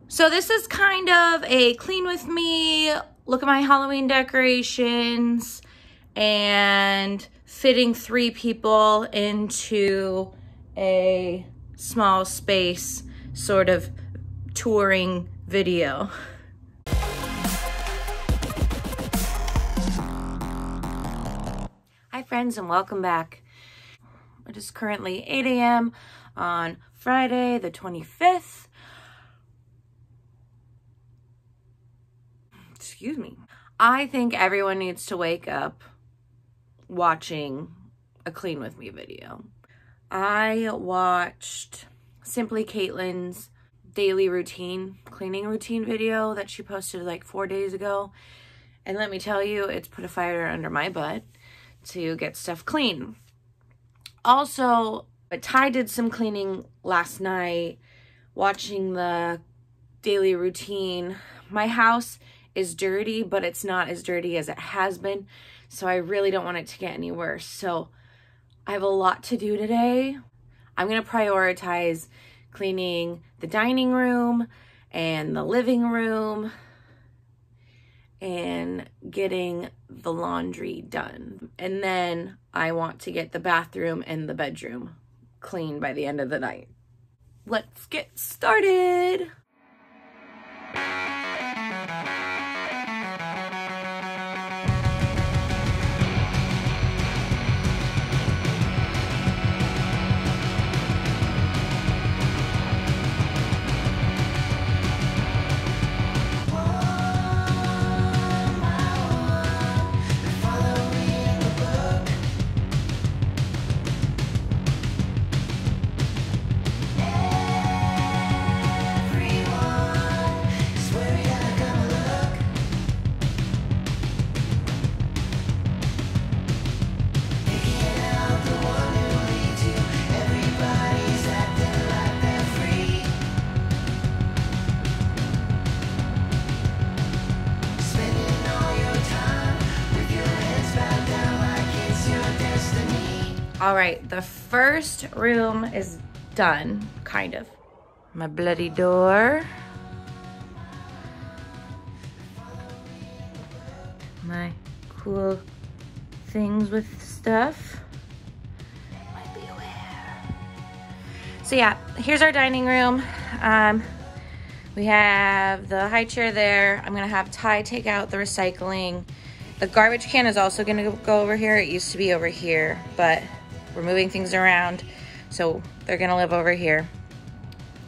So this is kind of a clean with me, look at my Halloween decorations, and fitting 3 people into a small space sort of touring video. Hi friends, and welcome back. It is currently 8 a.m. on Friday the 25th. Excuse me. I think everyone needs to wake up watching a clean with me video. I watched Simply Caitlyn's daily routine, cleaning routine video that she posted like 4 days ago. And let me tell you, it's put a fire under my butt to get stuff clean. Also, Ty did some cleaning last night, watching the daily routine. My house is dirty, but it's not as dirty as it has been, so I really don't want it to get any worse. So I have a lot to do today. I'm gonna prioritize cleaning the dining room and the living room and getting the laundry done. And then I want to get the bathroom and the bedroom clean by the end of the night. Let's get started. All right, the first room is done, kind of. My bloody door. My cool things with stuff. Might be aware. So yeah, here's our dining room. We have the high chair there. I'm gonna have Ty take out the recycling. The garbage can is also gonna go over here. It used to be over here, but we're moving things around, so they're gonna live over here.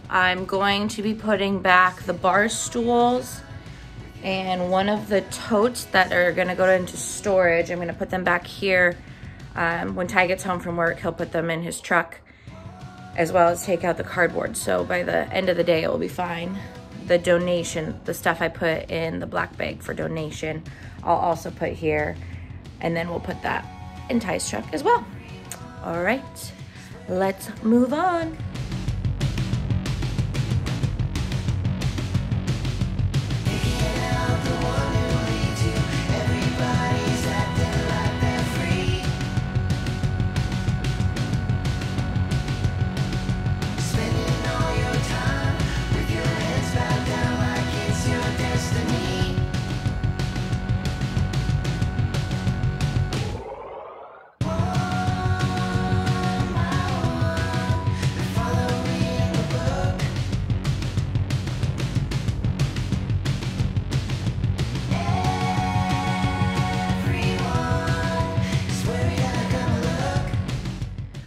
I'm going to be putting back the bar stools and one of the totes that are gonna go into storage. I'm gonna put them back here. When Ty gets home from work, he'll put them in his truck, as well as take out the cardboard. So by the end of the day, it will be fine. The donation, the stuff I put in the black bag for donation, I'll also put here, and then we'll put that in Ty's truck as well. All right, let's move on.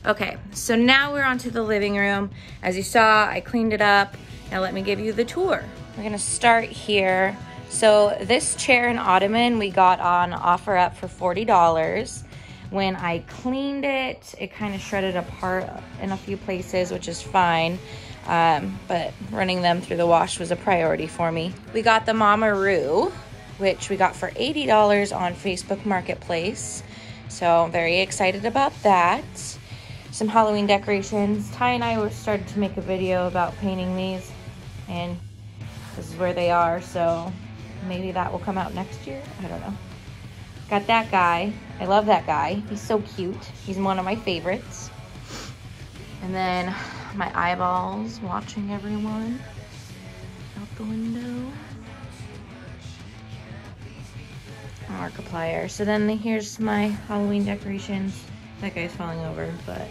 Okay, so now we're onto the living room. As you saw, I cleaned it up. Now let me give you the tour. We're gonna start here. So this chair and ottoman we got on OfferUp for $40. When I cleaned it, it kind of shredded apart in a few places, which is fine. But running them through the wash was a priority for me. We got the Mamaroo, which we got for $80 on Facebook Marketplace. So I'm very excited about that. Some Halloween decorations. Ty and I started to make a video about painting these, and this is where they are, so maybe that will come out next year. I don't know. Got that guy. I love that guy. He's so cute. He's one of my favorites. And then my eyeballs watching everyone out the window. Markiplier. So then here's my Halloween decorations. That guy's falling over, but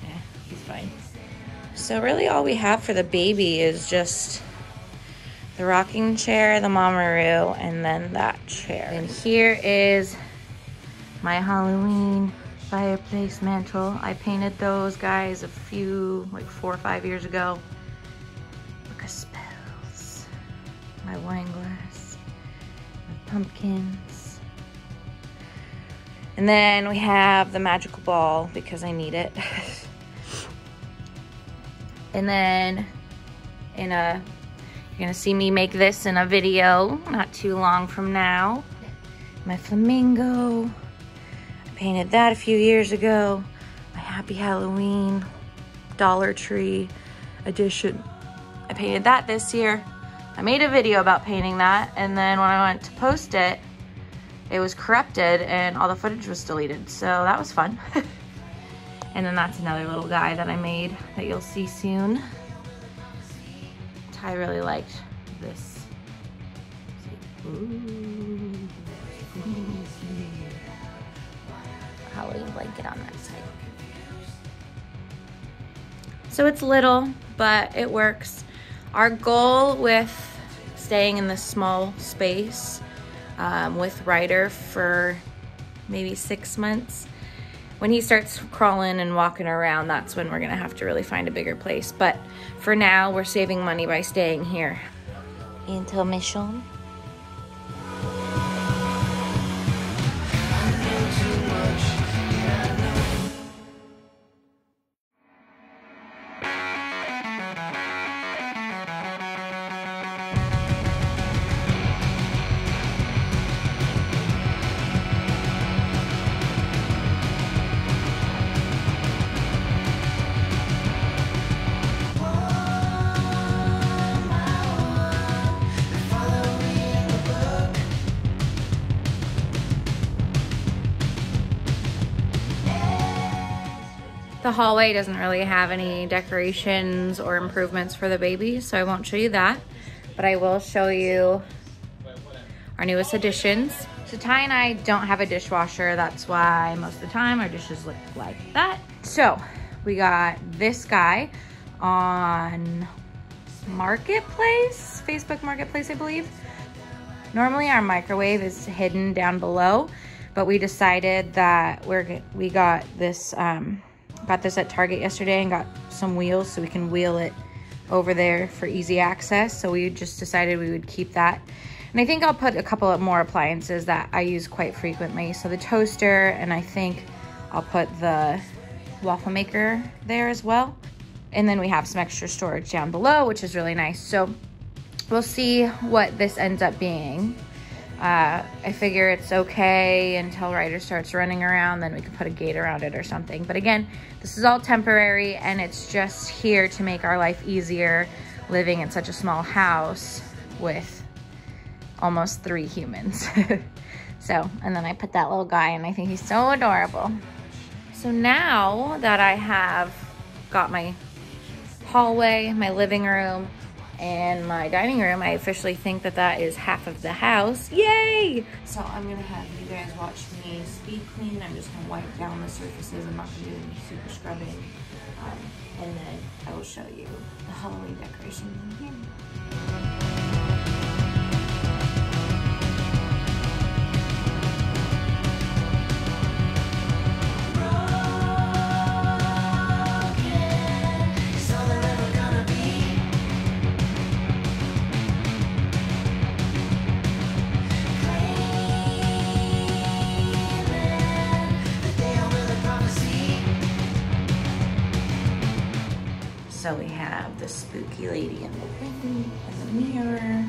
yeah, he's fine. So really all we have for the baby is just the rocking chair, the Mamaroo, and then that chair. And here is my Halloween fireplace mantle. I painted those guys a few, like 4 or 5 years ago. Book of Spells. My wine glass. My pumpkins. And then we have the magical ball because I need it. And then you're gonna see me make this in a video not too long from now. My flamingo. I painted that a few years ago. My Happy Halloween Dollar Tree edition. I painted that this year. I made a video about painting that, and then when I went to post it, it was corrupted and all the footage was deleted, so that was fun. And then that's another little guy that I made that you'll see soon. Ty really liked this. Ooh. Halloween blanket on that side. So it's little, but it works. Our goal with staying in this small space with Ryder for maybe 6 months, when he starts crawling and walking around, that's when we're gonna have to really find a bigger place. But for now, we're saving money by staying here. Intermission. The hallway doesn't really have any decorations or improvements for the baby, so I won't show you that, but I will show you our newest additions. So Ty and I don't have a dishwasher. That's why most of the time our dishes look like that. So we got this guy on Marketplace, Facebook Marketplace, I believe. Normally our microwave is hidden down below, but we decided that we got this at Target yesterday and got some wheels so we can wheel it over there for easy access. So we just decided we would keep that. And I think I'll put a couple of more appliances that I use quite frequently. So the toaster, and I think I'll put the waffle maker there as well. And then we have some extra storage down below, which is really nice. So we'll see what this ends up being. I figure it's okay until Ryder starts running around, then we can put a gate around it or something. But again, this is all temporary and it's just here to make our life easier living in such a small house with almost 3 humans. So, and then I put that little guy and I think he's so adorable. So now that I have got my hallway, my living room, and my dining room, I officially think that that is half of the house. Yay! So I'm gonna have you guys watch me speed clean. I'm just gonna wipe down the surfaces. I'm not gonna do any super scrubbing. And then I will show you the Halloween decorations in here. So we have the spooky lady in the wind, in the mirror,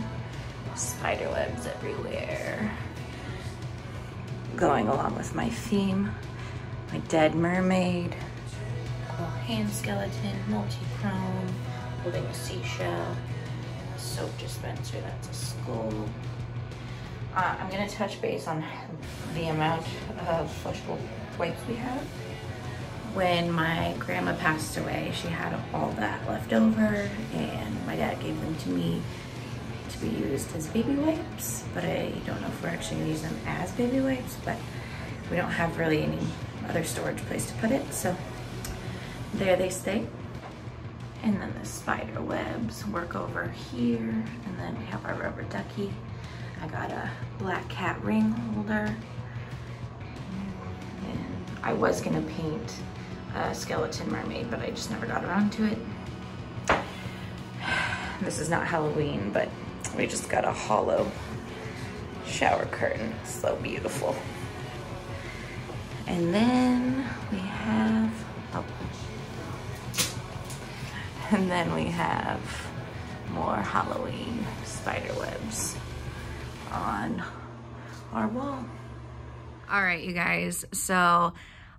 spider webs everywhere. Going along with my theme, my dead mermaid, cool hand skeleton, multi-chrome, holding a seashell, a soap dispenser, that's a skull. I'm gonna touch base on the amount of flushable wipes we have. when my grandma passed away, she had all that left over, and my dad gave them to me to be used as baby wipes, but I don't know if we're actually gonna use them as baby wipes, but we don't have really any other storage place to put it, so there they stay. And then the spider webs work over here, and then we have our rubber ducky. I got a black cat ring holder, and I was gonna paint a skeleton mermaid, but I just never got around to it. This is not Halloween, but we just got a hollow shower curtain. It's so beautiful. And then we have, more Halloween spider webs on our wall. All right, you guys, so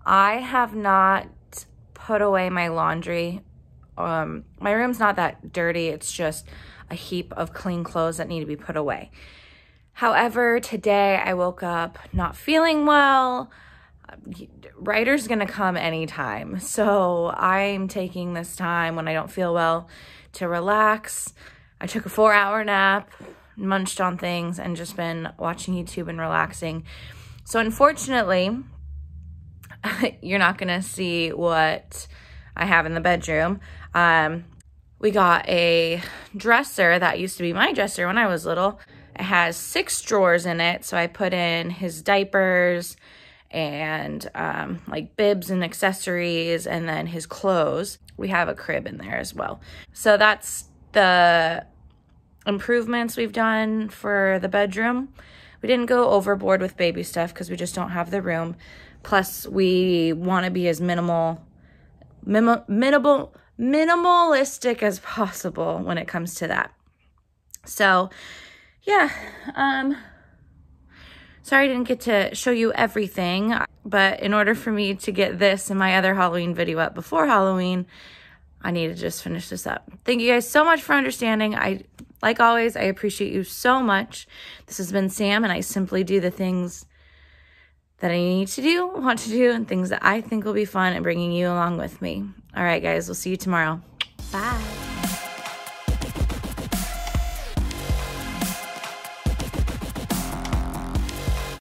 I have not put away my laundry. My room's not that dirty. It's just a heap of clean clothes that need to be put away. However, today I woke up not feeling well. Ryder's gonna come anytime, so I'm taking this time when I don't feel well to relax. I took a 4-hour nap, munched on things, and just been watching YouTube and relaxing. So unfortunately, you're not gonna see what I have in the bedroom. We got a dresser that used to be my dresser when I was little. It has 6 drawers in it, so I put in his diapers and like bibs and accessories, and then his clothes. We have a crib in there as well. So that's the improvements we've done for the bedroom. We didn't go overboard with baby stuff because we just don't have the room. Plus, we want to be as minimalistic as possible when it comes to that. So, yeah, sorry I didn't get to show you everything, but in order for me to get this and my other Halloween video up before Halloween, I need to just finish this up. Thank you guys so much for understanding. Like always, I appreciate you so much. This has been Sam, and I simply do the things that I need to do, want to do, and things that I think will be fun, and bringing you along with me. All right, guys, we'll see you tomorrow. Bye.